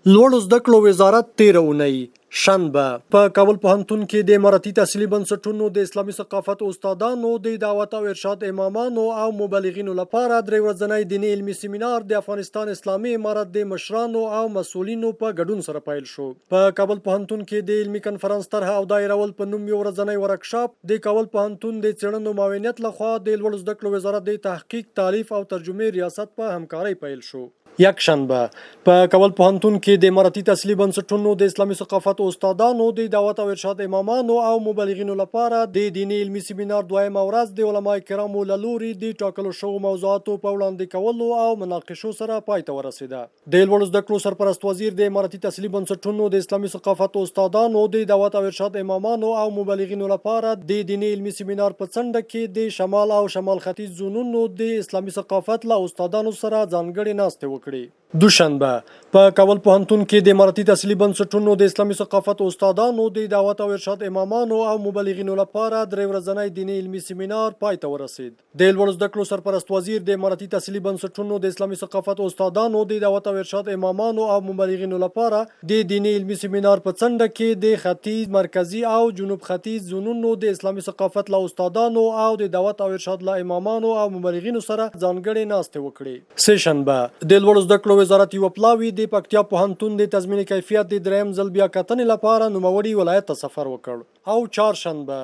لوړو زده کړو وزارت تېره اونۍ شنبه په کابل پوهنتون کې د اماراتي تحصیلي بنسټونو د اسلامي ثقافت استادانو د دعوت او ارشاد امامانو او مبلغینو لپاره درې ورځنی دیني علمي سیمینار د افغانستان اسلامي امارت د مشرانو او مسؤلینو په ګډون سره پیل شو. په کابل پوهنتون کې د علمي کنفرانس طرحه او دایرول په نوم یو ورځنی ورکشاپ د کابل پوهنتون د څېړنو معاونیت لخوا د لوړو زده کړو وزارت د تحقیق، تالیف او ترجمې ریاست په همکارۍ پیل شو. یک شنبه په کابل پوهنتون کې د اماراتي تحصیلي بنسټونو د اسلامي ثقافت استادانو د دعوت او ارشاد امامانو او مبلغینو لپاره د دیني علمي سیمینار دویمه ورځ د علما کرامو له لوري د ټاکلو شویو موضوعاتو په وړاندې کولو او مناقشو سره پای ته ورسېده. د لوړو زده کړو سرپرست وزیر د اماراتي تحصیلي بنسټونو د اسلامي ثقافت استادانو د دعوت او ارشاد امامانو او مبلغینو لپاره د دیني علمي سیمینار په څنډه کې د شمال او شمال ختیځ زونونو د اسلامي ثقافت له استادانو سره ځانګړې ناستې وکړې. دوشنبه په کابل پوهنتون کې د اماراتي تحصیلي بنسټونو د اسلامي ثقافت استادانو د دعوت او ارشاد امامانو او مبلغینو لپاره درې ورځنی دیني علمي سیمینار پای ته ورسید. د لوړو زده کړو سرپرست وزیر د اماراتي تحصیلي بنسټونو د اسلامي ثقافت استادانو د دعوت او ارشاد امامانو او مبلغینو لپاره د دیني علمي سیمینار په څنډه کې د ختیځ، مرکزي او جنوب ختیځ زونونو د اسلامي ثقافت له استادانو او د دعوت او ارشاد له امامانو او مبلغینو سره ځانګړې ناستې وکړې. سه شنبه د لوړو زده کړو وزارت یو پلاوی د پکتیا پوهنتون د تضمین کیفیت د دریم ځل بیا کتنې لپاره نوموړي ولایت ته سفر وکړ. او چهارشنبه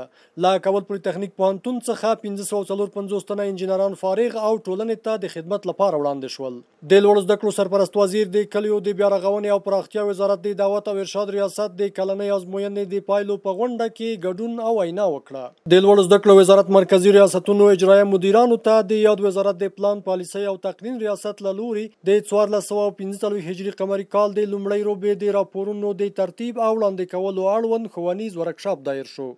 له کابل پولی تخنیک پوهنتون څخه 1554 تنه انجینران فارغ او ټولنې ته د خدمت لپاره وړاندې شول. د لوړو زده کړو سرپرست وزیر د کلیو د بیا رغونې او پراختیا وزارت د دعوت او ارشاد ریاست د کلنۍ ازموینې د پایلو په غونډه کې ګډون او وینا وکړه. د لوړو زده کړو وزارت مرکزی ریاستونو اجرایه مدیرانو ته د یاد وزارت د پلان پالیسۍ او تقنین ریاست له لوري د 1445 هجري قمري کال د لومړۍ روبې د راپورونو د ترتیب او وړاندې کولو اړوند ښوونیز ورکشاپ دایر شو.